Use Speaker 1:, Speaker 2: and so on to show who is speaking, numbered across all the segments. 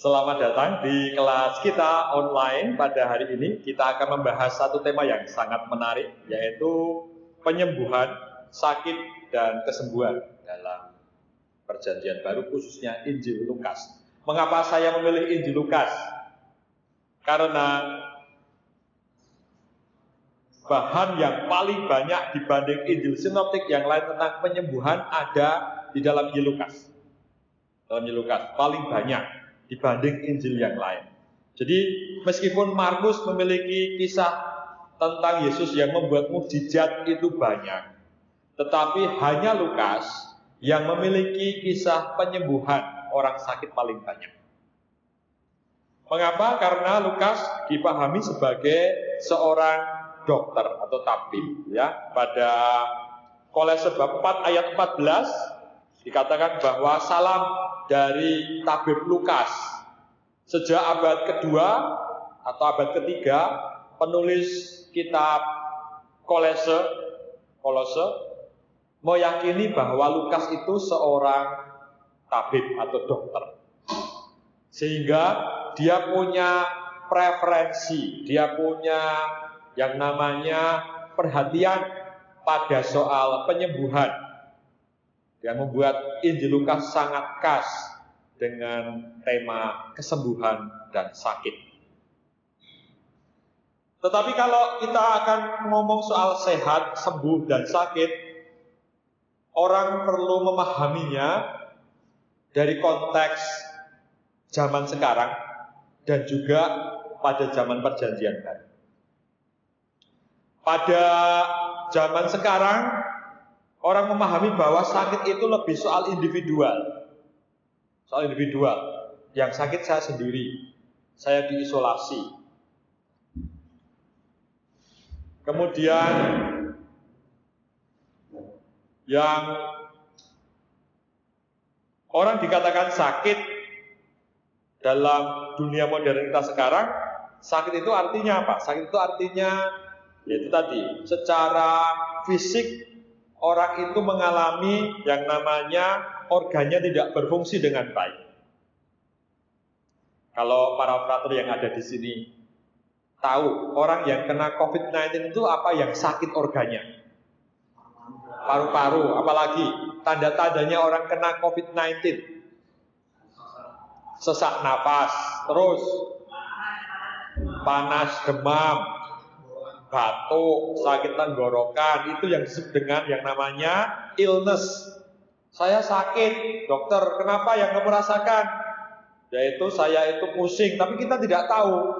Speaker 1: Selamat datang di kelas kita online pada hari ini. Kita akan membahas satu tema yang sangat menarik, yaitu penyembuhan, sakit, dan kesembuhan dalam Perjanjian Baru, khususnya Injil Lukas. Mengapa saya memilih Injil Lukas? Karena bahan yang paling banyak dibanding Injil Sinoptik yang lain tentang penyembuhan ada di dalam Injil Lukas. Dalam Injil Lukas paling banyak dibanding Injil yang lain. Jadi meskipun Markus memiliki kisah tentang Yesus yang membuat mukjizat itu banyak, tetapi hanya Lukas yang memiliki kisah penyembuhan orang sakit paling banyak. Mengapa? Karena Lukas dipahami sebagai seorang dokter atau tabib, ya. Pada Kolose bab 4 ayat 14 dikatakan bahwa salam dari tabib Lukas. Sejak abad kedua atau abad ketiga, penulis kitab Kolose meyakini bahwa Lukas itu seorang tabib atau dokter. Sehingga dia punya preferensi, dia punya yang namanya perhatian pada soal penyembuhan, yang membuat Injil Lukas sangat khas dengan tema kesembuhan dan sakit. Tetapi kalau kita akan ngomong soal sehat, sembuh, dan sakit, orang perlu memahaminya dari konteks zaman sekarang dan juga pada zaman Perjanjian Baru. Pada zaman sekarang, orang memahami bahwa sakit itu lebih soal individual. Soal individual. Yang sakit saya sendiri. Saya diisolasi. Kemudian yang orang dikatakan sakit dalam dunia modern kita sekarang, sakit itu artinya apa? Sakit itu artinya yaitu tadi, secara fisik orang itu mengalami yang namanya organnya tidak berfungsi dengan baik. Kalau para operator yang ada di sini tahu, orang yang kena COVID-19 itu apa yang sakit organnya? Paru-paru, apalagi tanda-tandanya orang kena COVID-19. Sesak napas, terus panas, demam, batuk, sakit tenggorokan, itu yang disebut dengan yang namanya illness. Saya sakit, dokter, kenapa yang kamu rasakan? Yaitu saya itu pusing, tapi kita tidak tahu.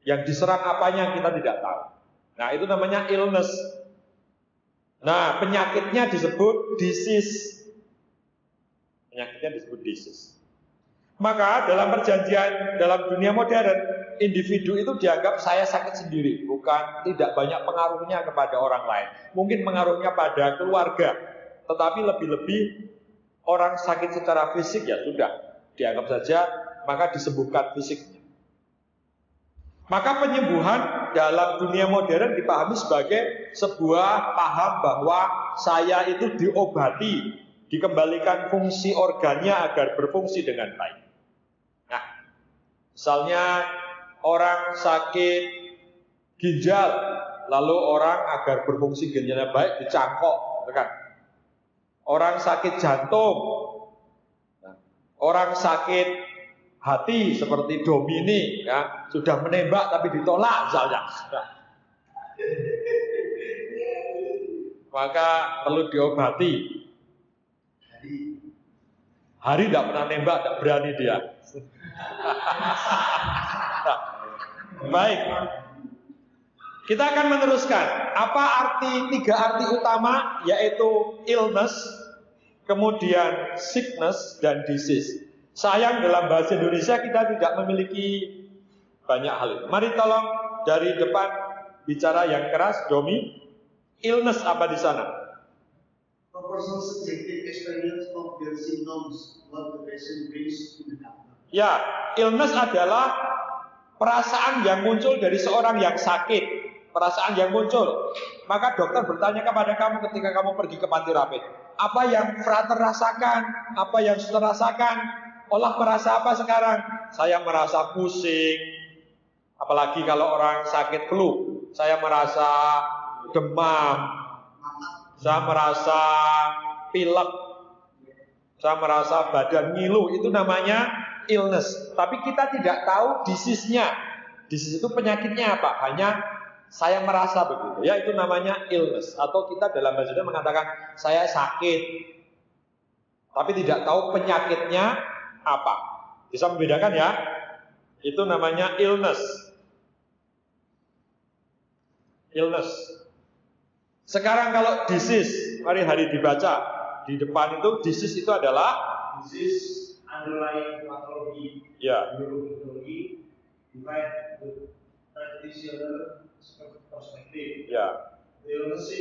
Speaker 1: Yang diserang apanya kita tidak tahu. Nah, itu namanya illness. Nah, penyakitnya disebut disease. Penyakitnya disebut disease. Maka dalam perjanjian, dalam dunia modern, individu itu dianggap saya sakit sendiri, bukan tidak banyak pengaruhnya kepada orang lain. Mungkin pengaruhnya pada keluarga, tetapi lebih-lebih orang sakit secara fisik ya sudah, dianggap saja, maka disembuhkan fisiknya. Maka penyembuhan dalam dunia modern dipahami sebagai sebuah paham bahwa saya itu diobati, dikembalikan fungsi organnya agar berfungsi dengan baik. Nah, misalnya orang sakit ginjal, lalu orang agar berfungsi ginjalnya baik dicangkok, kan? Orang sakit jantung, orang sakit hati seperti Domini, ya, sudah menembak tapi ditolak misalnya. Maka perlu diobati. Hari tidak pernah nembak, tidak berani dia. Nah, baik. Kita akan meneruskan. Apa tiga arti utama, yaitu illness, kemudian sickness, dan disease. Sayang dalam bahasa Indonesia kita tidak memiliki banyak hal itu. Mari tolong dari depan bicara yang keras, Domi. Illness apa di sana?
Speaker 2: A person's subjective experience of their symptoms, what the patient brings to the doctor.
Speaker 1: Ya, illness adalah perasaan yang muncul dari seorang yang sakit. Perasaan yang muncul. Maka dokter bertanya kepada kamu ketika kamu pergi ke panti rapid, apa yang frater rasakan? Apa yang suster rasakan? Olah merasa apa sekarang? Saya merasa pusing. Apalagi kalau orang sakit flu. Saya merasa demam. Saya merasa pilek. Saya merasa badan ngilu. Itu namanya illness. Tapi kita tidak tahu disease-nya. Disease itu penyakitnya apa? Hanya saya merasa begitu. Ya, itu namanya illness. Atau kita dalam bahasa Indonesia mengatakan saya sakit. Tapi tidak tahu penyakitnya apa. Bisa membedakan ya? Itu namanya illness. Illness. Sekarang kalau disease, mari hari dibaca. Di depan itu disease itu adalah
Speaker 2: Disease underlying pathology,
Speaker 1: ya,
Speaker 2: neuropathology, divide the practitioner perspective.
Speaker 1: ya.
Speaker 2: The illness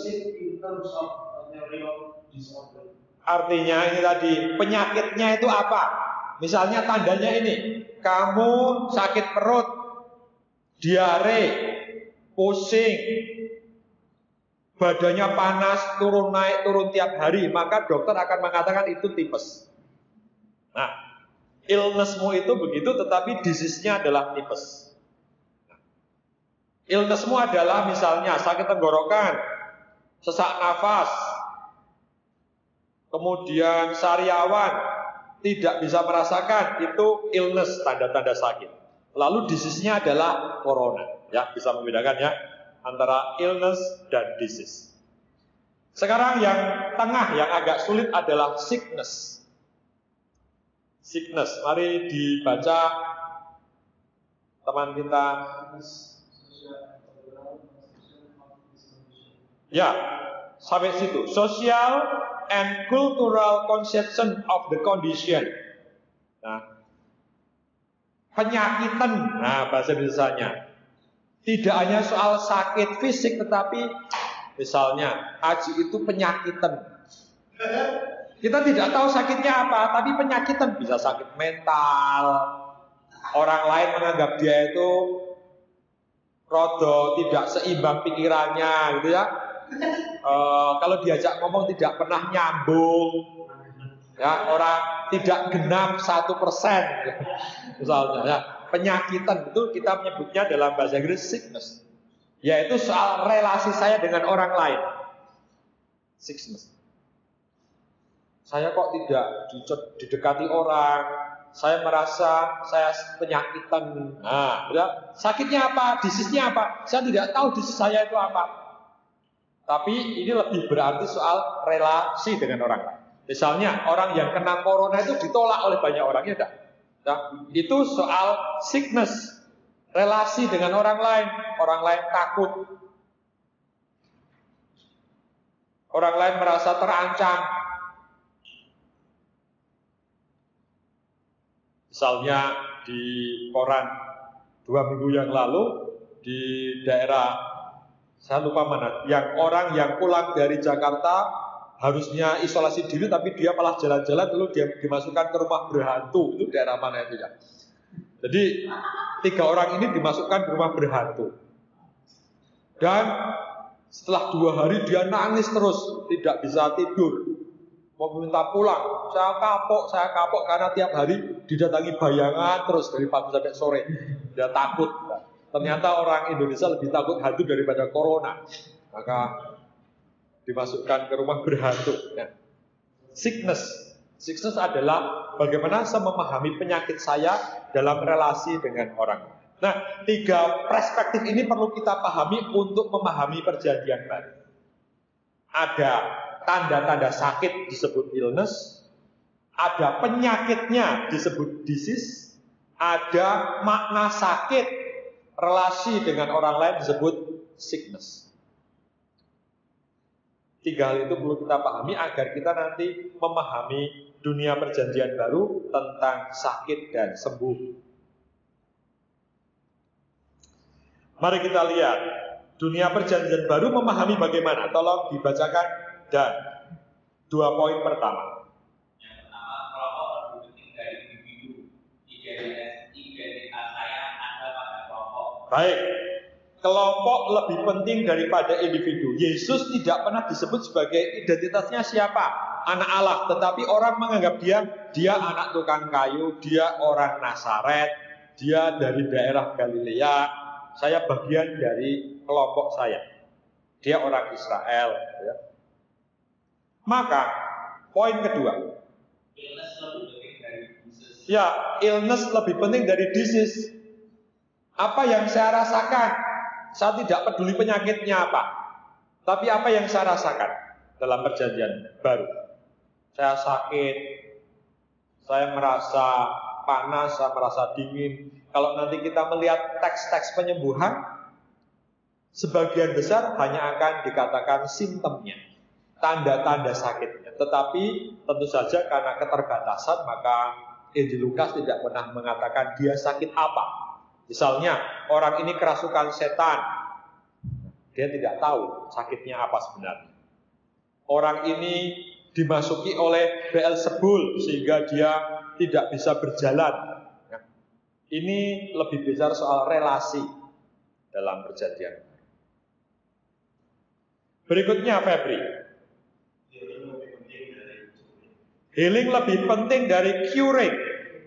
Speaker 2: in terms of neuro disorder.
Speaker 1: Artinya ini tadi, penyakitnya itu apa? Misalnya tandanya ini, kamu sakit perut, diare, pusing, badannya panas, turun naik, turun tiap hari, maka dokter akan mengatakan itu tipes. Nah, illnessmu itu begitu, tetapi disease-nya adalah tipes. Illnessmu adalah misalnya sakit tenggorokan, sesak nafas, kemudian sariawan, tidak bisa merasakan, itu illness, tanda-tanda sakit. Lalu disease-nya adalah corona. Ya, bisa membedakan ya antara illness dan disease. Sekarang yang tengah, yang agak sulit adalah sickness. Sickness, mari dibaca teman kita. Ya, sampai situ. Social and cultural conception of the condition. Nah, penyakitan, nah bahasa Indonesianya. Tidak hanya soal sakit fisik, tetapi misalnya Haji itu penyakitan. Kita tidak tahu sakitnya apa, tapi penyakitan. Bisa sakit mental. Orang lain menganggap dia itu rodo, tidak seimbang pikirannya, gitu ya. Kalau diajak ngomong tidak pernah nyambung. Ya, orang tidak genap 1%, misalnya. Ya. Penyakitan itu kita menyebutnya dalam bahasa Inggris sickness, yaitu soal relasi saya dengan orang lain. Sickness. Saya kok tidak didekati orang, saya merasa saya penyakitan. Nah, ya. Sakitnya apa? Disease-nya apa? Saya tidak tahu disease saya itu apa. Tapi ini lebih berarti soal relasi dengan orang lain. Misalnya orang yang kena corona itu ditolak oleh banyak orang, ya enggak? Nah, itu soal sickness, relasi dengan orang lain takut, orang lain merasa terancam. Misalnya di koran 2 minggu yang lalu di daerah, saya lupa mana, yang orang yang pulang dari Jakarta harusnya isolasi diri, tapi dia malah jalan-jalan lalu dia dimasukkan ke rumah berhantu. Itu daerah mana itu ya? Jadi 3 orang ini dimasukkan ke rumah berhantu. Dan setelah 2 hari dia nangis terus, tidak bisa tidur, mau minta pulang. Saya kapok karena tiap hari didatangi bayangan terus dari pagi sampai sore. Dia takut. Ternyata orang Indonesia lebih takut hantu daripada corona. Maka dimasukkan ke rumah berhantu. Nah, sickness adalah bagaimana saya memahami penyakit saya dalam relasi dengan orang. Nah, 3 perspektif ini perlu kita pahami untuk memahami perjanjian baru. Ada tanda-tanda sakit disebut illness, ada penyakitnya disebut disease, ada makna sakit relasi dengan orang lain disebut sickness. 3 hal itu perlu kita pahami agar kita nanti memahami dunia perjanjian baru tentang sakit dan sembuh. Mari kita lihat dunia perjanjian baru memahami bagaimana. Tolong dibacakan dan 2 poin pertama.
Speaker 3: Yang pertama, kelompok lebih penting dari individu. Identitas saya ada pada kelompok.
Speaker 1: Baik. Kelompok lebih penting daripada individu. Yesus tidak pernah disebut sebagai identitasnya siapa. anak Allah, tetapi orang menganggap dia anak tukang kayu, dia orang Nazaret, dia dari daerah Galilea, saya bagian dari kelompok saya. Dia orang Israel. Ya. Maka poin kedua, illness lebih penting dari disease. Apa yang saya rasakan? Saya tidak peduli penyakitnya apa, tapi apa yang saya rasakan dalam perjanjian baru. Saya sakit, saya merasa panas, saya merasa dingin. Kalau nanti kita melihat teks-teks penyembuhan, sebagian besar hanya akan dikatakan simptomnya, tanda-tanda sakitnya. Tetapi tentu saja karena keterbatasan, maka Injil Lukas tidak pernah mengatakan dia sakit apa. Misalnya, orang ini kerasukan setan, dia tidak tahu sakitnya apa sebenarnya. Orang ini dimasuki oleh Beelzebul sehingga dia tidak bisa berjalan. Ini lebih besar soal relasi dalam perjanjian. Berikutnya Febri. Healing lebih penting dari curing.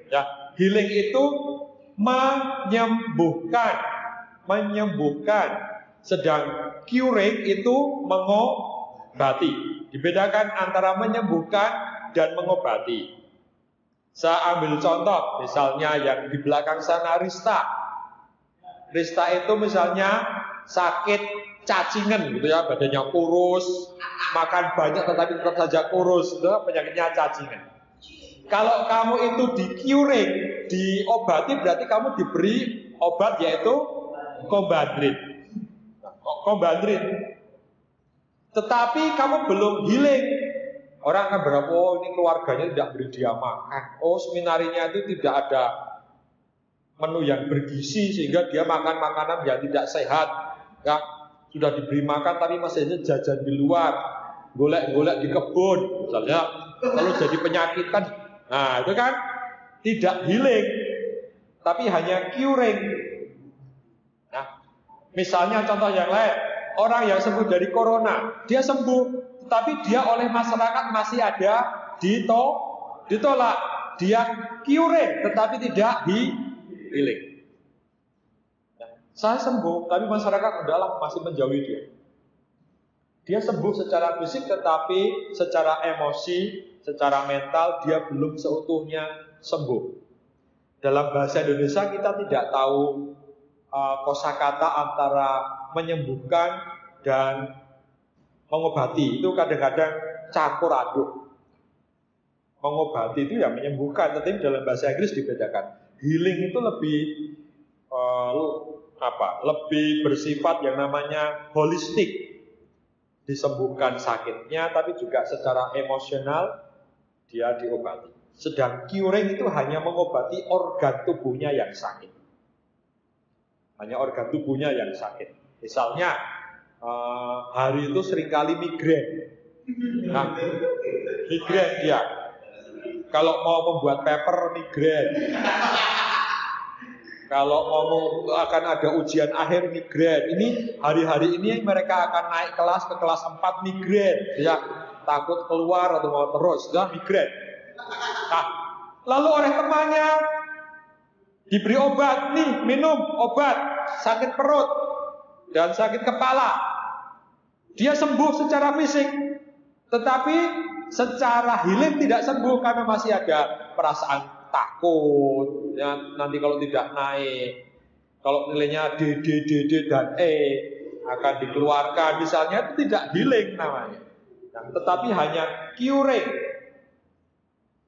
Speaker 1: Ya, healing itu menyembuhkan, sedang curing itu mengobati. Dibedakan antara menyembuhkan dan mengobati. Saya ambil contoh, misalnya yang di belakang sana Rista. Rista itu misalnya sakit cacingan gitu ya, badannya kurus, makan banyak tetapi tetap saja kurus, itu penyakitnya cacingan. Kalau kamu itu di-curing, diobati, berarti kamu diberi obat yaitu Combandrin. Tetapi kamu belum healing. Orang akan berapa, oh ini keluarganya tidak beri dia makan. Oh seminarinya itu tidak ada menu yang bergizi sehingga dia makan makanan yang tidak sehat. Ya, sudah diberi makan tapi masih jajan di luar, golek-golek di kebun, misalnya, lalu jadi penyakitan. Nah itu kan tidak healing, tapi hanya curing. Nah, misalnya contoh yang lain, orang yang sembuh dari corona, dia sembuh, tapi dia oleh masyarakat masih ada ditolak. Dia curing, tetapi tidak healing. Nah, saya sembuh, tapi masyarakat udahlah masih menjauhi dia. Dia sembuh secara fisik, tetapi secara emosi, secara mental dia belum seutuhnya sembuh. Dalam bahasa Indonesia kita tidak tahu kosakata antara menyembuhkan dan mengobati. Itu kadang-kadang campur aduk. Mengobati itu ya menyembuhkan, tetapi dalam bahasa Inggris dibedakan. Healing itu lebih lebih bersifat yang namanya holistik. Disembuhkan sakitnya, tapi juga secara emosional dia diobati. Sedang curing itu hanya mengobati organ tubuhnya yang sakit. Hanya organ tubuhnya yang sakit. Misalnya hari itu seringkali migrain. Nah, migrain dia. Kalau mau membuat paper migrain. Kalau mau akan ada ujian akhir migrain. Ini hari-hari ini mereka akan naik kelas ke kelas 4 migrain. Ya, takut keluar atau mau terus, ya migrain. Nah, lalu oleh temannya diberi obat, nih minum obat sakit perut dan sakit kepala. Dia sembuh secara fisik, tetapi secara healing tidak sembuh karena masih ada perasaan takut, ya, nanti kalau tidak naik, kalau nilainya D, dan E akan dikeluarkan, misalnya, itu tidak healing namanya. Nah, tetapi hanya curing.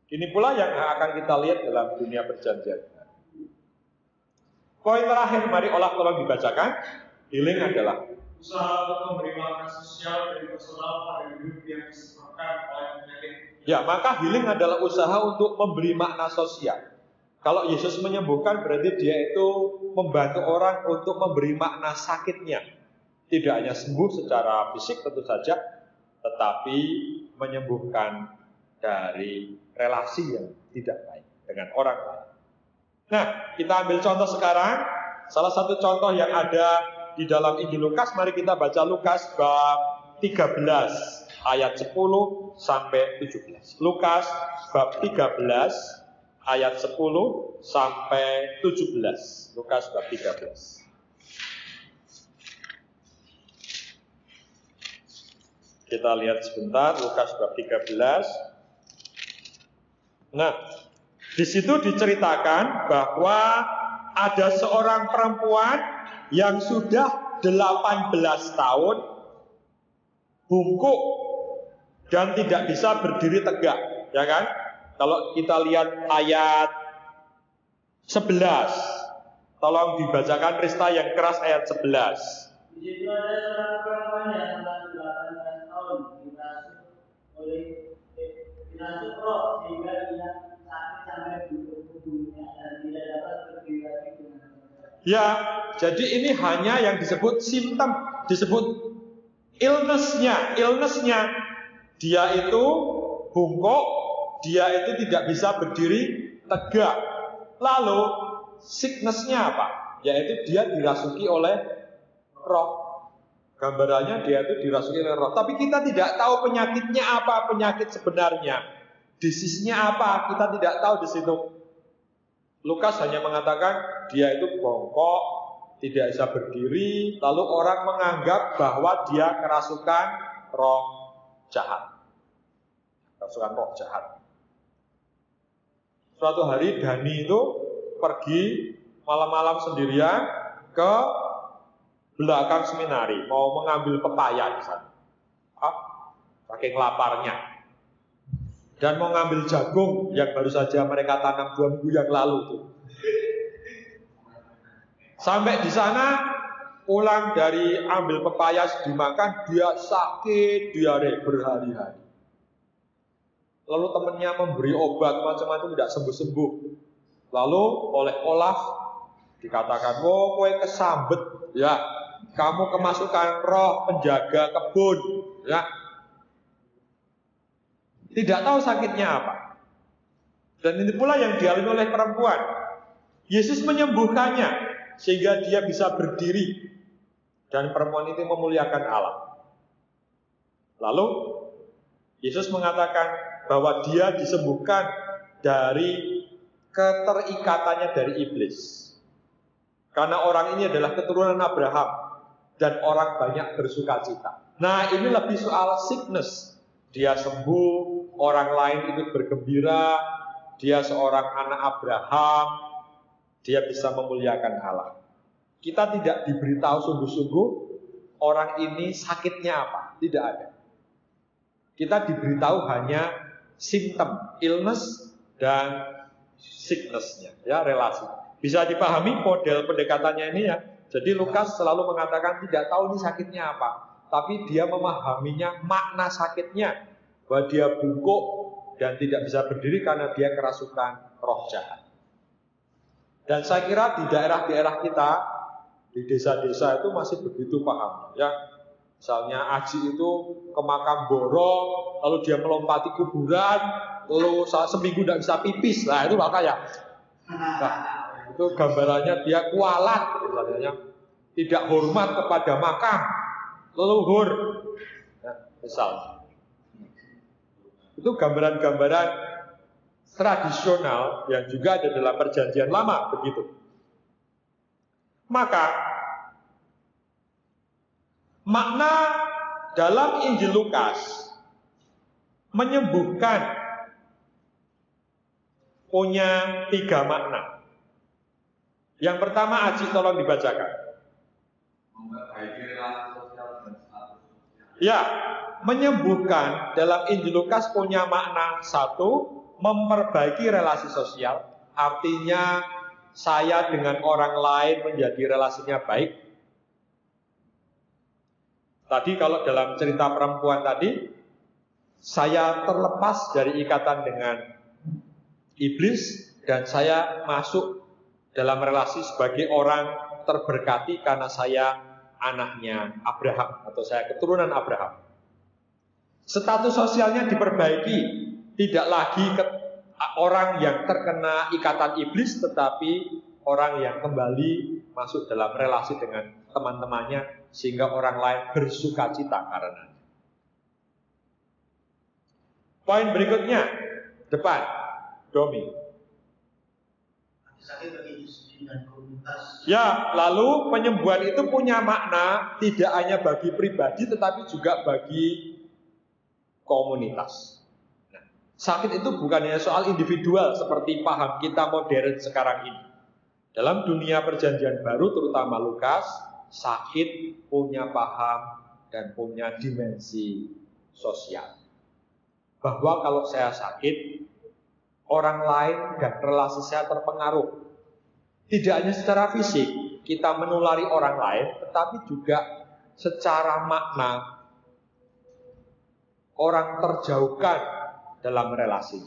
Speaker 1: Ini pula yang akan kita lihat dalam dunia perjanjian. Poin terakhir, mari tolong dibacakan. Healing adalah
Speaker 2: usaha untuk memberi makna sosial dari personal pada hidup yang disebabkan oleh penyakit.
Speaker 1: Ya, maka healing adalah usaha untuk memberi makna sosial. Kalau Yesus menyembuhkan, berarti dia itu membantu orang untuk memberi makna sakitnya. Tidak hanya sembuh secara fisik tentu saja, tetapi menyembuhkan dari relasi yang tidak baik dengan orang lain. Nah, kita ambil contoh sekarang. Salah satu contoh yang ada di dalam Injil Lukas, mari kita baca Lukas bab 13 ayat 10 sampai 17. Lukas bab 13 ayat 10 sampai 17. Lukas bab 13. Kita lihat sebentar Lukas bab 13. Nah, di situ diceritakan bahwa ada seorang perempuan yang sudah 18 tahun bungkuk dan tidak bisa berdiri tegak, ya kan? Kalau kita lihat ayat 11, tolong dibacakan Rista yang keras ayat 11.
Speaker 4: Di situ ada seorang perempuan yang telah 18 tahun dirasuk roh sehingga ia sakit sampai tubuhnya dan tidak dapat berdiri lagi dengan tegak.
Speaker 1: Ya, jadi ini hanya yang disebut simptom, disebut illness-nya. Dia itu bungkuk, dia itu tidak bisa berdiri tegak. Lalu sickness-nya apa? Yaitu dia dirasuki oleh roh. Gambarannya dia itu dirasuki oleh roh. Tapi kita tidak tahu penyakitnya apa, penyakit sebenarnya. Disease-nya apa, kita tidak tahu di situ. Lukas hanya mengatakan dia itu bongkok, tidak bisa berdiri, lalu orang menganggap bahwa dia kerasukan roh jahat. Kerasukan roh jahat. Suatu hari Dani itu pergi malam-malam sendirian ke belakang seminari, mau mengambil pepaya di sana. Saking laparnya. Dan mau ngambil jagung yang baru saja mereka tanam 2 minggu yang lalu tuh. Sampai di sana, pulang dari ambil pepaya dimakan, dia sakit, diare berhari-hari. Lalu temannya memberi obat macam-macam tidak sembuh-sembuh. Lalu oleh Olaf dikatakan, "Oh, kowe kesambet, ya. Kamu kemasukan roh penjaga kebun, ya." Tidak tahu sakitnya apa. Dan ini pula yang dialami oleh perempuan. Yesus menyembuhkannya sehingga dia bisa berdiri. Dan perempuan itu memuliakan Allah. Lalu Yesus mengatakan bahwa dia disembuhkan dari keterikatannya dari iblis. Karena orang ini adalah keturunan Abraham dan orang banyak bersuka cita. Nah, ini lebih soal sickness. Dia sembuh, orang lain ikut bergembira, dia seorang anak Abraham, dia bisa memuliakan Allah. Kita tidak diberitahu sungguh-sungguh orang ini sakitnya apa, tidak ada. Kita diberitahu hanya simptom, illness dan sickness-nya, ya, relasi. Bisa dipahami model pendekatannya ini ya. Jadi Lukas selalu mengatakan tidak tahu ini sakitnya apa, tapi dia memahaminya makna sakitnya, bahwa dia bungkuk dan tidak bisa berdiri karena dia kerasukan roh jahat. Dan saya kira di daerah-daerah kita, di desa-desa itu masih begitu paham, ya. Misalnya Aji itu ke makam Boro, lalu dia melompati kuburan, lalu seminggu tidak bisa pipis, nah itu makanya. Nah, itu gambarannya dia kualat, misalnya, tidak hormat kepada makam leluhur, nah, misalnya. Itu gambaran-gambaran tradisional yang juga ada dalam perjanjian lama, begitu. Maka makna dalam Injil Lukas menyembuhkan punya 3 makna. Yang pertama, Aji tolong dibacakan.
Speaker 3: Memperbaiki relasi sosial dan status sosial.
Speaker 1: Ya, menyembuhkan dalam Injil Lukas punya makna 1, memperbaiki relasi sosial. Artinya saya dengan orang lain menjadi relasinya baik. Tadi kalau dalam cerita perempuan tadi, saya terlepas dari ikatan dengan iblis dan saya masuk dalam relasi sebagai orang terberkati karena saya anaknya Abraham atau saya keturunan Abraham. Status sosialnya diperbaiki, tidak lagi orang yang terkena ikatan iblis, tetapi orang yang kembali masuk dalam relasi dengan teman-temannya sehingga orang lain bersuka cita karenanya. Poin berikutnya, depan, Domi.
Speaker 2: Sakit bagi industri dan komunitas.
Speaker 1: Ya, lalu penyembuhan itu punya makna tidak hanya bagi pribadi tetapi juga bagi komunitas. Nah, sakit itu bukan hanya soal individual seperti paham kita modern sekarang ini. Dalam dunia perjanjian baru terutama Lukas, sakit punya paham dan punya dimensi sosial. Bahwa kalau saya sakit, orang lain dan relasi saya terpengaruh. Tidak hanya secara fisik, kita menulari orang lain, tetapi juga secara makna orang terjauhkan dalam relasi.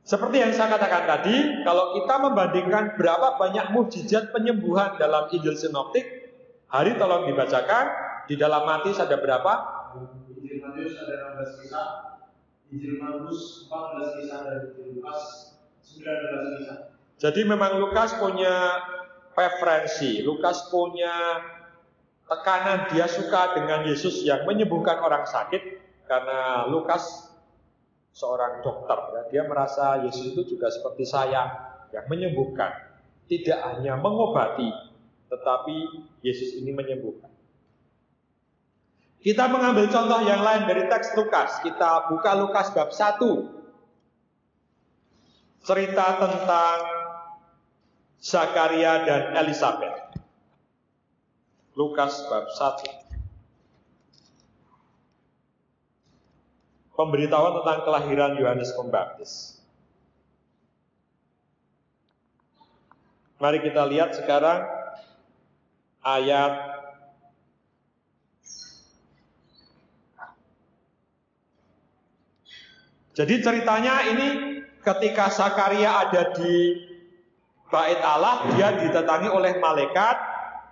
Speaker 1: Seperti yang saya katakan tadi, kalau kita membandingkan berapa banyak mukjizat penyembuhan dalam Injil Sinoptik, hari tolong dibacakan, di dalam Matius ada berapa?
Speaker 2: Injil Matius ada 16 kisah, Injil Markus 14 kisah, dan Injil Lukas 19 kisah.
Speaker 1: Jadi memang Lukas punya preferensi, Lukas punya tekanan, dia suka dengan Yesus yang menyembuhkan orang sakit, karena Lukas seorang dokter, ya. Dia merasa Yesus itu juga seperti saya yang menyembuhkan, tidak hanya mengobati, tetapi Yesus ini menyembuhkan. Kita mengambil contoh yang lain dari teks Lukas. Kita buka Lukas bab 1. Cerita tentang Zakaria dan Elizabeth. Lukas bab 1. Pemberitahuan tentang kelahiran Yohanes Pembaptis. Mari kita lihat sekarang ayat Jadi ceritanya ini ketika Zakaria ada di Bait Allah, dia didatangi oleh malaikat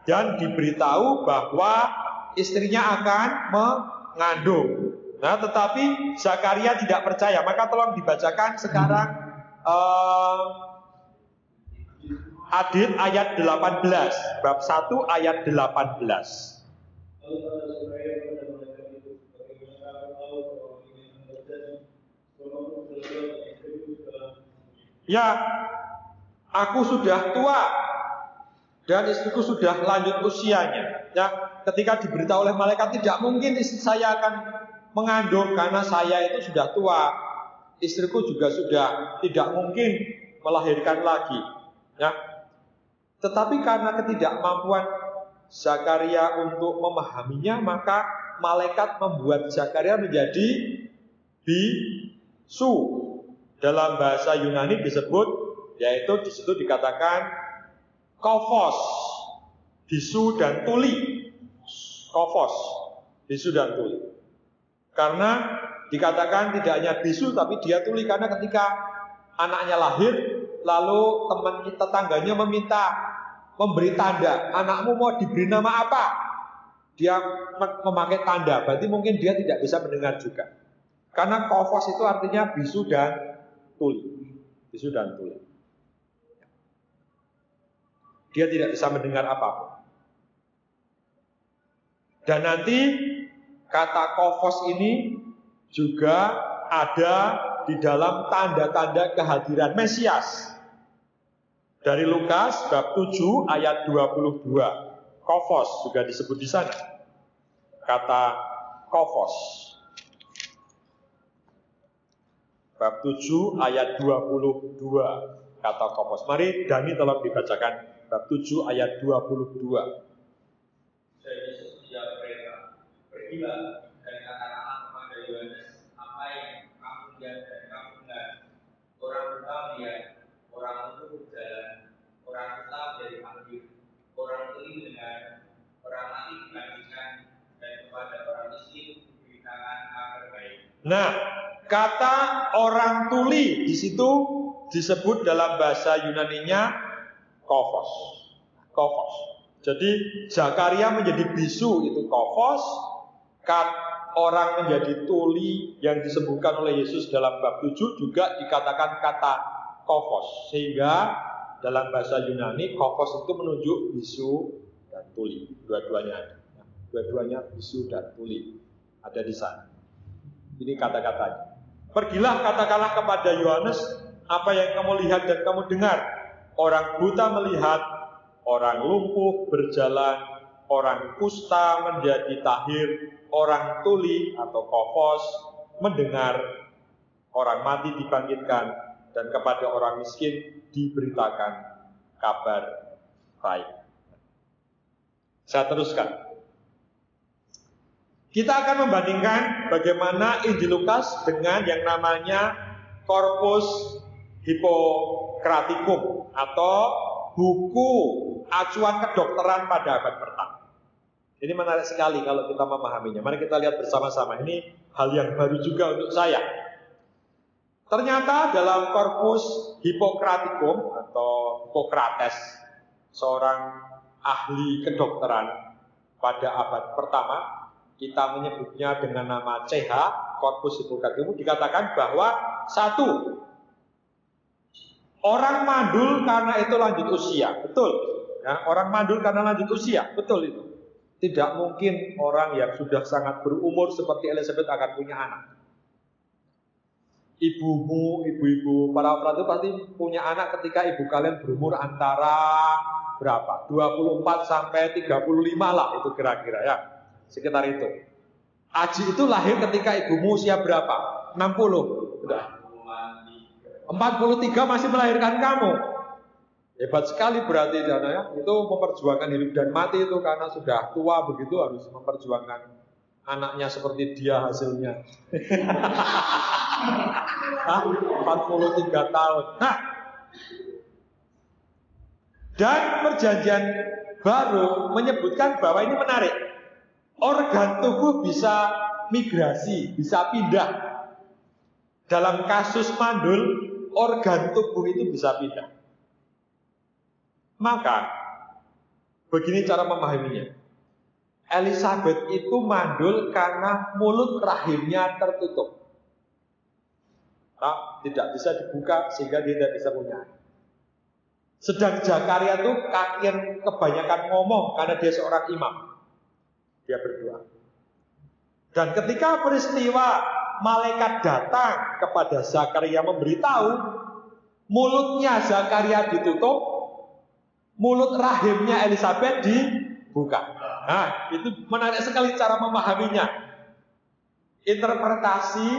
Speaker 1: dan diberitahu bahwa istrinya akan mengandung. Nah, tetapi Zakaria tidak percaya. Maka tolong dibacakan sekarang Adit ayat 18, bab 1 ayat 18. Ya, aku sudah tua dan istriku sudah lanjut usianya. Ya, ketika diberitahu oleh malaikat tidak mungkin istri saya akan mengandung karena saya itu sudah tua. Istriku juga sudah tidak mungkin melahirkan lagi. Ya, tetapi karena ketidakmampuan Zakaria untuk memahaminya, maka malaikat membuat Zakaria menjadi bisu. Dalam bahasa Yunani disebut, yaitu di situ dikatakan kofos, bisu dan tuli. Kofos, bisu dan tuli. Karena dikatakan tidak hanya bisu tapi dia tuli, karena ketika anaknya lahir, lalu teman tetangganya memberi tanda, anakmu mau diberi nama apa? Dia memakai tanda, berarti mungkin dia tidak bisa mendengar juga. Karena kofos itu artinya bisu dan tuli. Bisu dan tuli. Dia tidak bisa mendengar apapun. Dan nanti kata kofos ini juga ada di dalam tanda-tanda kehadiran Mesias. Dari Lukas bab 7 ayat 22. Kofos juga disebut di sana. Kata kofos. Bab 7 ayat 22. Kata kofos. Mari Dani tolong dibacakan bab 7 ayat 22.
Speaker 3: Dan Yesus menjawab mereka, pergilah dan katakanlah kepada Yohanes apa yang kamu lihat dan kamu dengar. Orang buta melihat, orang lumpuh berjalan, orang buta menjadi panggil, orang tuli mendengar, orang mati dibangkitkan, dan kepada orang miskin diberitakan kabar baik.
Speaker 1: Nah, kata orang tuli di situ disebut dalam bahasa Yunaninya kofos. Kofos. Jadi Zakaria menjadi bisu itu kofos, orang menjadi tuli yang disembuhkan oleh Yesus dalam bab 7 juga dikatakan kata kofos. Sehingga dalam bahasa Yunani kofos itu menunjuk bisu dan tuli. Dua-duanya ada. Dua-duanya bisu dan tuli. Ada di sana. Ini kata-katanya. Pergilah katakanlah kepada Yohanes, apa yang kamu lihat dan kamu dengar. Orang buta melihat, orang lumpuh berjalan, orang kusta menjadi tahir, orang tuli atau kofos mendengar, orang mati dibangkitkan, dan kepada orang miskin diberitakan kabar baik. Saya teruskan. Kita akan membandingkan bagaimana Injil Lukas dengan yang namanya Corpus Hippocraticum atau buku acuan kedokteran pada abad pertama. Ini menarik sekali kalau kita memahaminya. Mari kita lihat bersama-sama. Ini hal yang baru juga untuk saya. Ternyata dalam Corpus Hippocraticum atau Hippocrates, seorang ahli kedokteran pada abad pertama, kita menyebutnya dengan nama CH, Corpus Hippocraticum, dikatakan bahwa satu, orang mandul karena itu lanjut usia, betul. Ya, orang mandul karena lanjut usia, betul itu. Tidak mungkin orang yang sudah sangat berumur seperti Elizabeth akan punya anak. Ibu-ibu, para perawat itu pasti punya anak ketika ibu kalian berumur antara berapa? 24 sampai 35 lah, itu kira-kira ya. Sekitar itu. Aji itu lahir ketika ibumu usia berapa? 60. Sudah. 43 masih melahirkan kamu. Hebat sekali berarti Dana ya. Itu memperjuangkan hidup dan mati itu karena sudah tua begitu harus memperjuangkan anaknya seperti dia hasilnya. 43 tahun. Nah, dan perjanjian baru menyebutkan bahwa ini menarik. Organ tubuh bisa migrasi, bisa pindah. Dalam kasus mandul, organ tubuh itu bisa pindah. Maka, begini cara memahaminya. Elizabeth itu mandul karena mulut rahimnya tertutup. Nah, tidak bisa dibuka sehingga dia tidak bisa punya anak. Sedang Zakaria itu kakian kebanyakan ngomong karena dia seorang imam. Dia berdoa. Dan ketika peristiwa malaikat datang kepada Zakaria memberitahu, mulutnya Zakaria ditutup, mulut rahimnya Elizabeth dibuka. Nah, itu menarik sekali cara memahaminya. Interpretasi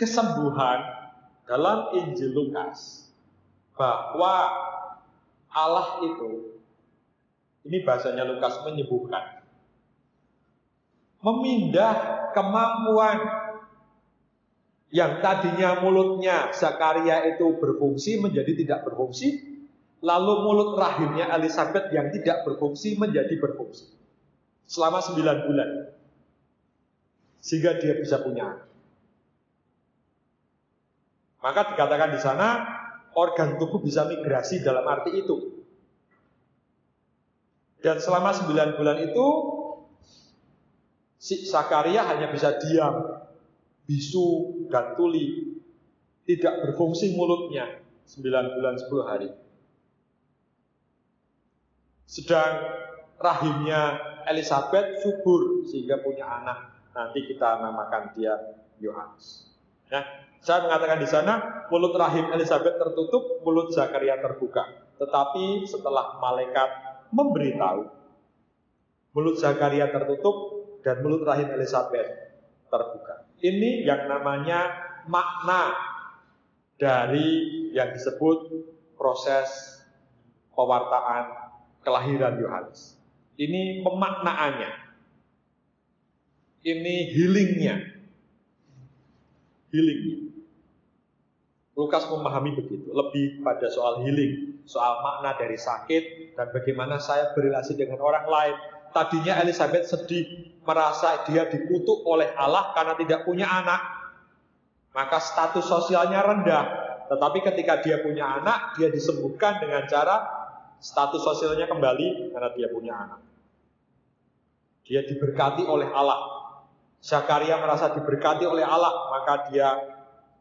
Speaker 1: kesembuhan dalam Injil Lukas bahwa Allah itu, ini bahasanya Lukas, menyembuhkan, memindah kemampuan yang tadinya mulutnya Zakaria itu berfungsi menjadi tidak berfungsi, lalu mulut rahimnya Elizabeth yang tidak berfungsi menjadi berfungsi selama 9 bulan, sehingga dia bisa punya anak. Maka dikatakan di sana organ tubuh bisa migrasi dalam arti itu. Dan selama 9 bulan itu si Zakaria hanya bisa diam, bisu dan tuli, tidak berfungsi mulutnya 9 bulan 10 hari. Sedang rahimnya Elizabeth subur sehingga punya anak. Nanti kita namakan dia Yohanes. Nah, saya mengatakan di sana mulut rahim Elizabeth tertutup, mulut Zakaria terbuka. Tetapi setelah malaikat memberitahu, mulut Zakaria tertutup dan mulut rahim Elizabeth terbuka. Ini yang namanya makna dari yang disebut proses pewartaan kelahiran Yohanes. Ini pemaknaannya. Ini healingnya. Lukas memahami begitu, lebih pada soal healing, soal makna dari sakit dan bagaimana saya berrelasi dengan orang lain. Tadinya Elizabeth sedih, merasa dia dikutuk oleh Allah karena tidak punya anak, maka status sosialnya rendah. Tetapi ketika dia punya anak, dia disembuhkan dengan cara status sosialnya kembali karena dia punya anak. Dia diberkati oleh Allah. Zakaria merasa diberkati oleh Allah, maka dia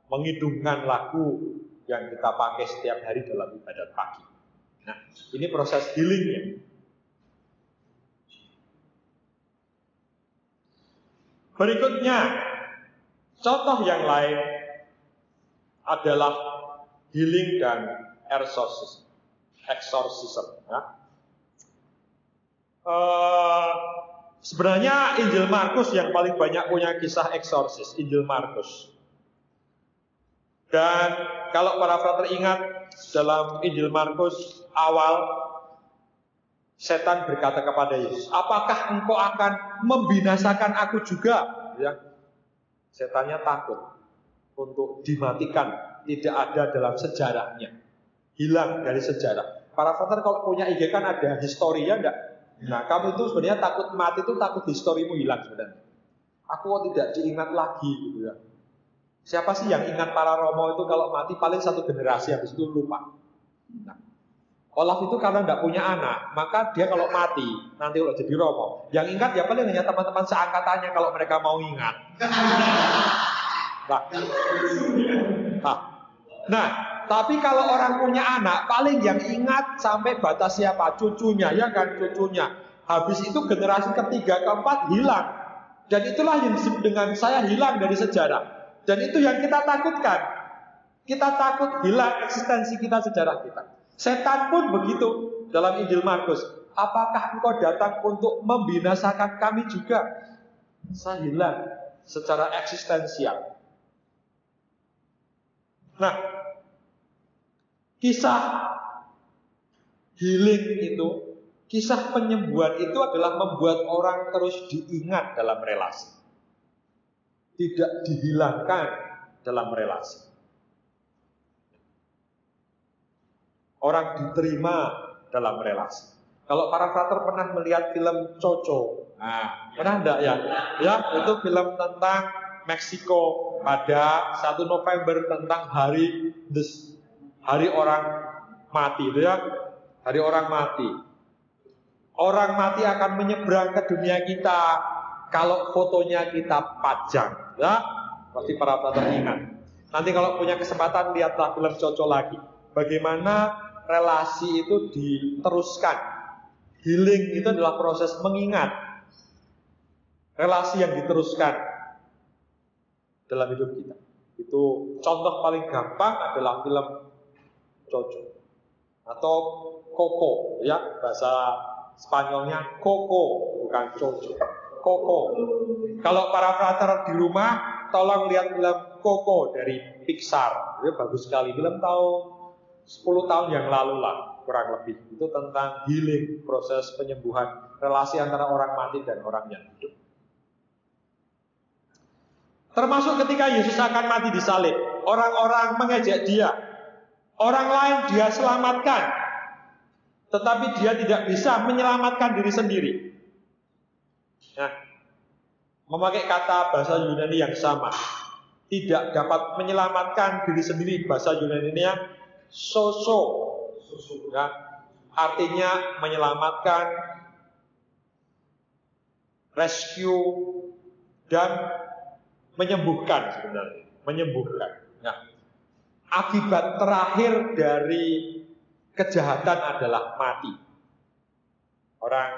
Speaker 1: mengidungkan lagu yang kita pakai setiap hari dalam ibadat pagi. Nah, ini proses healingnya. Berikutnya, contoh yang lain adalah healing dan exorcism. Ya. Sebenarnya Injil Markus yang paling banyak punya kisah eksorsis, Injil Markus. Dan kalau para frater ingat, dalam Injil Markus awal, setan berkata kepada Yesus, apakah engkau akan membinasakan aku juga? Ya. Setannya takut untuk dimatikan, tidak ada dalam sejarahnya, hilang dari sejarah. Para frater kalau punya IG kan ada historinya enggak? Nah, kamu itu sebenarnya takut mati itu takut historimu hilang sebenarnya. Aku tidak diingat lagi gitu ya. Siapa sih yang ingat para Romo itu kalau mati paling satu generasi, habis itu lupa. Nah, Olaf itu karena tidak punya anak, maka dia kalau mati nanti kalau jadi Romo, yang ingat ya paling hanya teman-teman seangkatannya kalau mereka mau ingat. Nah, tapi kalau orang punya anak, paling yang ingat sampai batas siapa? Cucunya, ya kan, cucunya. Habis itu generasi ketiga, keempat hilang. Dan itulah yang disebut dengan saya hilang dari sejarah. Dan itu yang kita takutkan. Kita takut hilang eksistensi kita, sejarah kita. Setan pun begitu dalam Injil Markus. Apakah engkau datang untuk membinasakan kami juga? Saya hilang secara eksistensial. Nah, kisah healing itu, kisah penyembuhan itu adalah membuat orang terus diingat dalam relasi, tidak dihilangkan dalam relasi. Orang diterima dalam relasi. Kalau para frater pernah melihat film Coco, nah, pernah enggak ya? Ya, itu film tentang Meksiko pada 1 November tentang hari orang mati, itu ya, hari orang mati. Orang mati akan menyeberang ke dunia kita kalau fotonya kita pajang, ya. Pasti para frater ingat. Nanti kalau punya kesempatan lihatlah film Coco lagi. Bagaimana relasi itu diteruskan. Healing itu adalah proses mengingat. Relasi yang diteruskan dalam hidup kita. Itu contoh paling gampang adalah film Coco atau Coco, ya, bahasa Spanyolnya Coco, bukan Coco. Coco. Kalau para frater di rumah, tolong lihat film Coco dari Pixar. Itu bagus sekali, film tahun 10 tahun yang lalu lah, kurang lebih. Itu tentang healing, proses penyembuhan relasi antara orang mati dan orang yang hidup. Termasuk ketika Yesus akan mati di salib, orang-orang mengejek dia. Orang lain dia selamatkan, tetapi dia tidak bisa menyelamatkan diri sendiri. Nah, memakai kata bahasa Yunani yang sama, tidak dapat menyelamatkan diri sendiri, bahasa Yunani-nya soso, ya, artinya menyelamatkan, rescue, dan menyembuhkan sebenarnya, menyembuhkan. Nah, akibat terakhir dari kejahatan adalah mati. Orang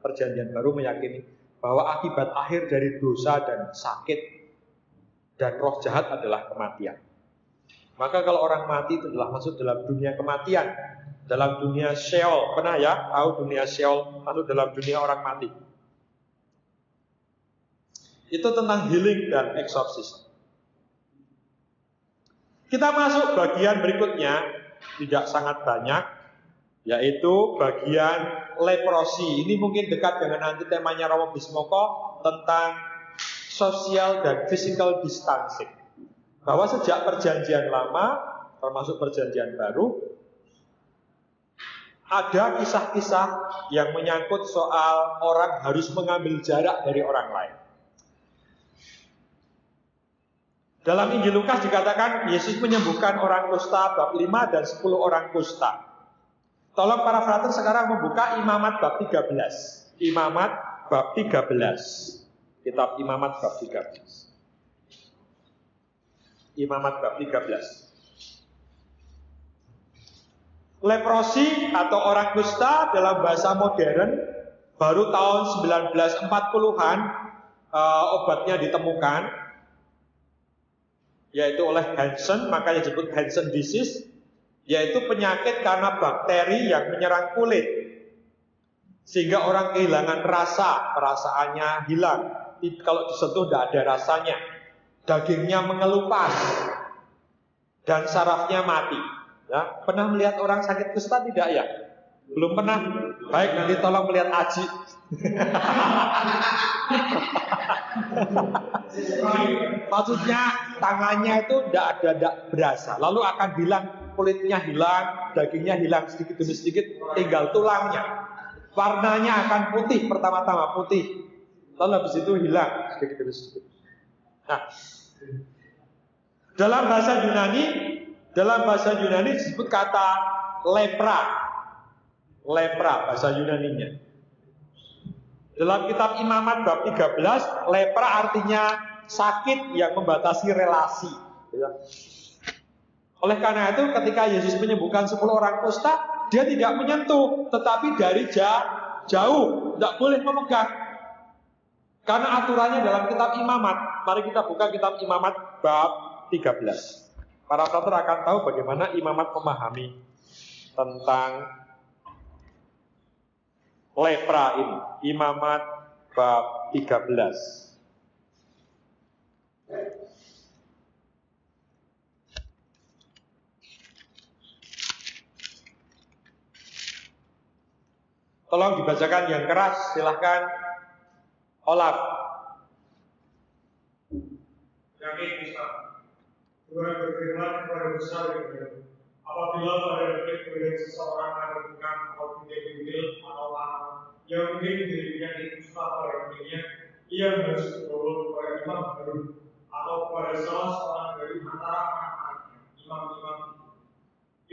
Speaker 1: Perjanjian Baru meyakini bahwa akibat akhir dari dosa dan sakit dan roh jahat adalah kematian. Maka kalau orang mati itu adalah masuk dalam dunia kematian, dalam dunia Sheol. Pernah ya tahu dunia Sheol, masuk dalam dunia orang mati. Itu tentang healing dan exorcism. Kita masuk bagian berikutnya, tidak sangat banyak, yaitu bagian leprosi. Ini mungkin dekat dengan nanti temanya Romo Bismoko tentang social dan physical distancing. Bahwa sejak perjanjian lama, termasuk perjanjian baru, ada kisah-kisah yang menyangkut soal orang harus mengambil jarak dari orang lain. Dalam Injil Lukas dikatakan Yesus menyembuhkan orang kusta bab 5 dan 10 orang kusta. Tolong para frater sekarang membuka Imamat bab 13. Imamat bab 13. Kitab Imamat bab 13. Imamat bab 13. Leprosi atau orang kusta dalam bahasa modern baru tahun 1940-an obatnya ditemukan, yaitu oleh Hansen, makanya disebut Hansen disease, yaitu penyakit karena bakteri yang menyerang kulit, sehingga orang kehilangan rasa, perasaannya hilang. Kalau disentuh tidak ada rasanya, dagingnya mengelupas, dan sarafnya mati. Ya, pernah melihat orang sakit kusta tidak ya? Belum pernah? Baik, nanti tolong melihat Aji. Maksudnya tangannya itu tidak berasa, lalu akan bilang kulitnya hilang, dagingnya hilang sedikit demi sedikit, tinggal tulangnya. Warnanya akan putih, pertama-tama putih, lalu habis itu hilang sedikit demi sedikit. Nah, dalam bahasa Yunani disebut kata lepra. Lepra bahasa Yunaninya. Dalam kitab Imamat bab 13, lepra artinya sakit yang membatasi relasi. Oleh karena itu ketika Yesus menyembuhkan 10 orang kusta, dia tidak menyentuh, tetapi dari jauh, tidak boleh memegang. Karena aturannya dalam kitab Imamat. Mari kita buka kitab Imamat bab 13. Para frater akan tahu bagaimana Imamat memahami tentang lepra ini. Imamat bab 13. Tolong dibacakan yang keras, silahkan. Olaf.
Speaker 2: Penyakit kusta. Tuhan berfirman kepada Musa demikian, apabila pada detik kemudian seseorang ada bukan atau bibir atau tangan yang mungkin menjadi penyakit kusta pada dirinya, ia harus dibawa kepada imam baru atau kepada salah seorang dari antara anak-anaknya, imam-imam.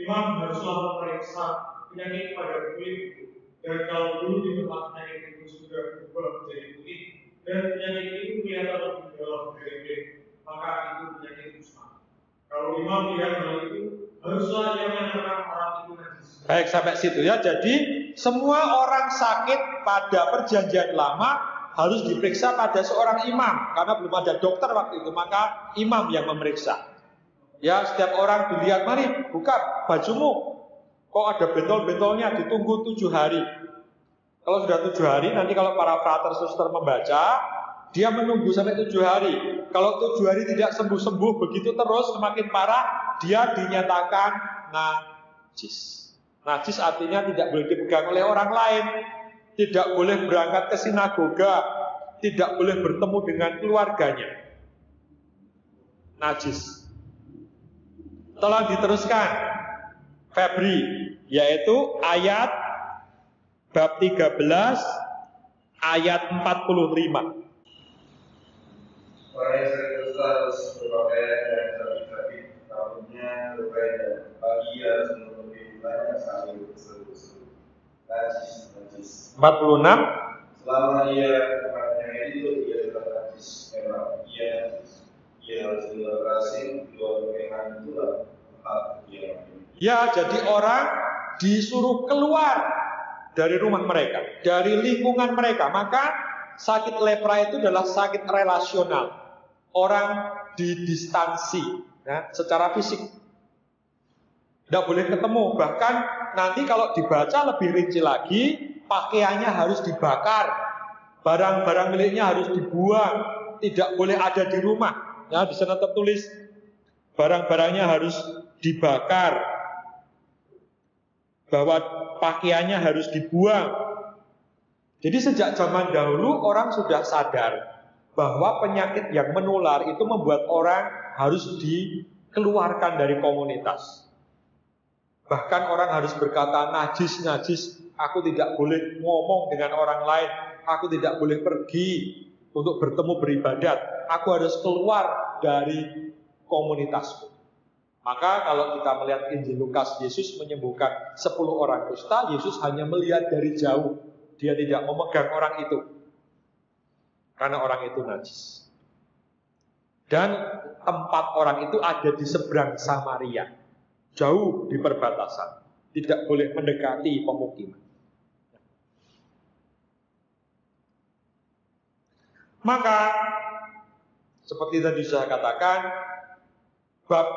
Speaker 2: Imam haruslah memeriksa penyakit pada kulit itu, dan kalau dulu di tempat penyakit itu sudah berubah menjadi putih, dan penyakit itu kelihatan lebih dalam dari kulit, maka itu penyakit kusta. Kalau imam lihat hal itu, haruslah ia menyatakan orang itu najis.
Speaker 1: Baik, sampai situ ya. Jadi semua orang sakit pada perjanjian lama harus diperiksa pada seorang imam, karena belum ada dokter waktu itu, maka imam yang memeriksa. Ya, setiap orang dilihat, mari buka bajumu, kok ada bentol-bentolnya, ditunggu 7 hari. Kalau sudah 7 hari, nanti kalau para frater suster membaca, dia menunggu sampai 7 hari. Kalau 7 hari tidak sembuh-sembuh, begitu terus semakin parah, dia dinyatakan najis. Najis artinya tidak boleh dipegang oleh orang lain, tidak boleh berangkat ke sinagoga, tidak boleh bertemu dengan keluarganya. Najis. Tolong diteruskan, Febri, yaitu ayat bab 13 ayat 45.
Speaker 5: Orang yang sering dusta harus berpakaian dan sabit-sabit rambutnya berbeda. Bagi ia harus menutupi mukanya sambil berseru-seru. Najis.
Speaker 1: 46.
Speaker 5: Selama ia pemakaian itu, ia tetap najis. Memang ia najis. Ia harus dilapasi dua pakaian itulah tempat dia.
Speaker 1: Ya, jadi orang disuruh keluar dari rumah mereka, dari lingkungan mereka. Maka sakit lepra itu adalah sakit relasional. Orang didistansi ya, secara fisik, tidak boleh ketemu. Bahkan nanti kalau dibaca lebih rinci lagi, pakaiannya harus dibakar, barang-barang miliknya harus dibuang, tidak boleh ada di rumah. Ya, di sana tertulis barang-barangnya harus dibakar, bahwa pakaiannya harus dibuang. Jadi sejak zaman dahulu orang sudah sadar bahwa penyakit yang menular itu membuat orang harus dikeluarkan dari komunitas. Bahkan orang harus berkata najis, najis. Aku tidak boleh ngomong dengan orang lain. Aku tidak boleh pergi untuk bertemu beribadat. Aku harus keluar dari komunitasku. Maka kalau kita melihat Injil Lukas, Yesus menyembuhkan 10 orang kusta. Yesus hanya melihat dari jauh. Dia tidak memegang orang itu, karena orang itu najis. Dan tempat orang itu ada di seberang Samaria, jauh di perbatasan, tidak boleh mendekati pemukiman. Maka seperti tadi saya katakan, bab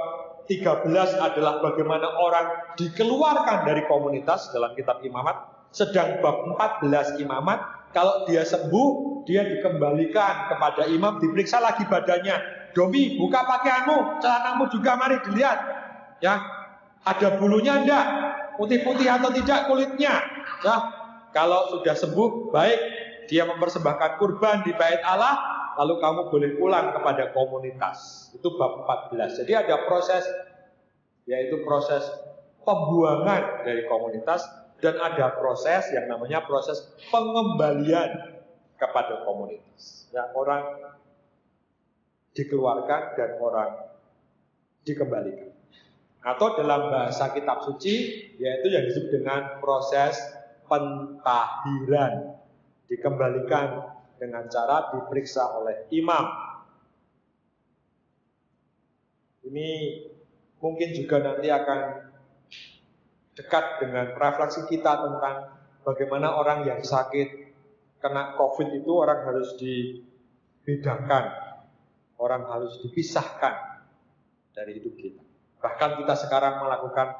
Speaker 1: 13 adalah bagaimana orang dikeluarkan dari komunitas dalam kitab imamat. Sedang bab 14 imamat, kalau dia sembuh, dia dikembalikan kepada imam, diperiksa lagi badannya. Domi, buka pakaianmu, celanamu juga mari dilihat. Ya, ada bulunya enggak? Putih-putih atau tidak kulitnya? Ya, kalau sudah sembuh, baik, dia mempersembahkan kurban di bait Allah, lalu kamu boleh pulang kepada komunitas. Itu bab 14. Jadi ada proses, yaitu proses pembuangan dari komunitas, dan ada proses yang namanya proses pengembalian kepada komunitas. Ya, orang dikeluarkan dan orang dikembalikan. Atau dalam bahasa kitab suci, yaitu yang disebut dengan proses pentahiran. Dikembalikan dengan cara diperiksa oleh imam. Ini mungkin juga nanti akan dekat dengan refleksi kita tentang bagaimana orang yang sakit kena COVID itu orang harus dibedakan, orang harus dipisahkan dari hidup kita. Bahkan kita sekarang melakukan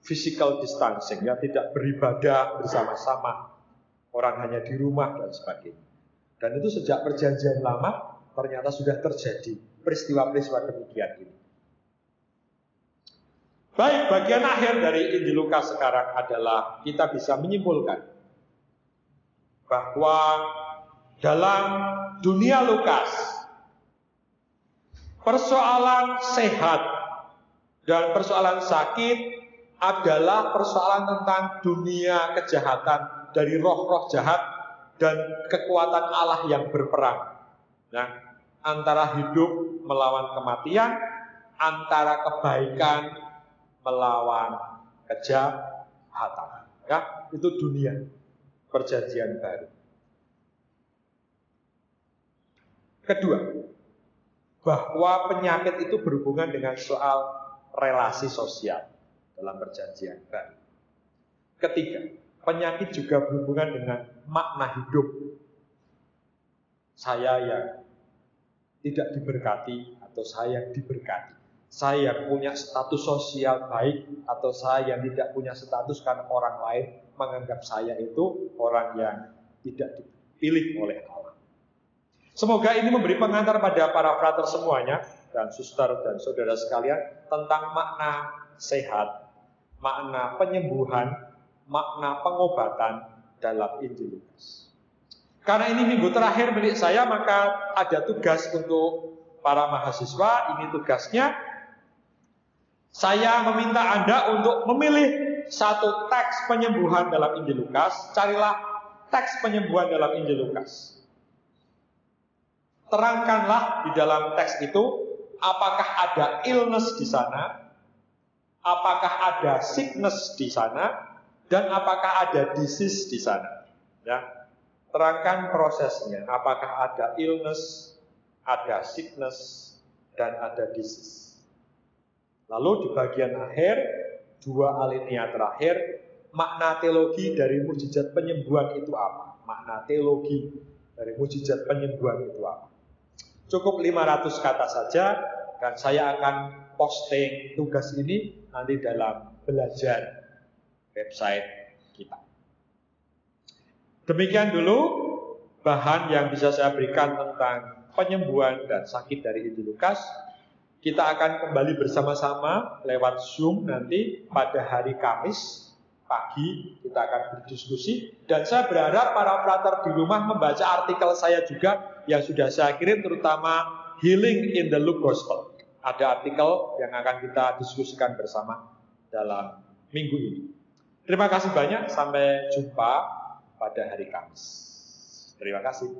Speaker 1: physical distancing, ya, tidak beribadah bersama-sama, orang hanya di rumah dan sebagainya. Dan itu sejak perjanjian lama ternyata sudah terjadi peristiwa-peristiwa demikian ini. Baik, bagian akhir dari Injil Lukas sekarang adalah kita bisa menyimpulkan bahwa dalam dunia Lukas, persoalan sehat dan persoalan sakit adalah persoalan tentang dunia kejahatan dari roh-roh jahat dan kekuatan Allah yang berperang. Nah, antara hidup melawan kematian, antara kebaikan melawan kejahatan. Ya, itu dunia perjanjian baru. Kedua, bahwa penyakit itu berhubungan dengan soal relasi sosial dalam perjanjian baru. Ketiga, penyakit juga berhubungan dengan makna hidup. Saya yang tidak diberkati atau saya yang diberkati. Saya yang punya status sosial baik atau saya yang tidak punya status karena orang lain menganggap saya itu orang yang tidak dipilih oleh Allah. Semoga ini memberi pengantar pada para frater semuanya dan suster dan saudara sekalian tentang makna sehat, makna penyembuhan, makna pengobatan dalam Injil Lukas. Karena ini minggu terakhir milik saya, maka ada tugas untuk para mahasiswa. Ini tugasnya. Saya meminta Anda untuk memilih satu teks penyembuhan dalam Injil Lukas. Carilah teks penyembuhan dalam Injil Lukas. Terangkanlah di dalam teks itu apakah ada illness di sana, apakah ada sickness di sana, dan apakah ada disease di sana. Ya, terangkan prosesnya. Apakah ada illness, ada sickness, dan ada disease. Lalu di bagian akhir, 2 alinea terakhir, makna teologi dari mukjizat penyembuhan itu apa? Makna teologi dari mukjizat penyembuhan itu apa? Cukup 500 kata saja, dan saya akan posting tugas ini nanti dalam belajar website kita. Demikian dulu bahan yang bisa saya berikan tentang penyembuhan dan sakit dari Injil Lukas. Kita akan kembali bersama-sama lewat Zoom nanti pada hari Kamis pagi, kita akan berdiskusi. Dan saya berharap para frater di rumah membaca artikel saya juga yang sudah saya kirim, terutama Healing in the Luke Gospel. Ada artikel yang akan kita diskusikan bersama dalam minggu ini. Terima kasih banyak, sampai jumpa pada hari Kamis. Terima kasih.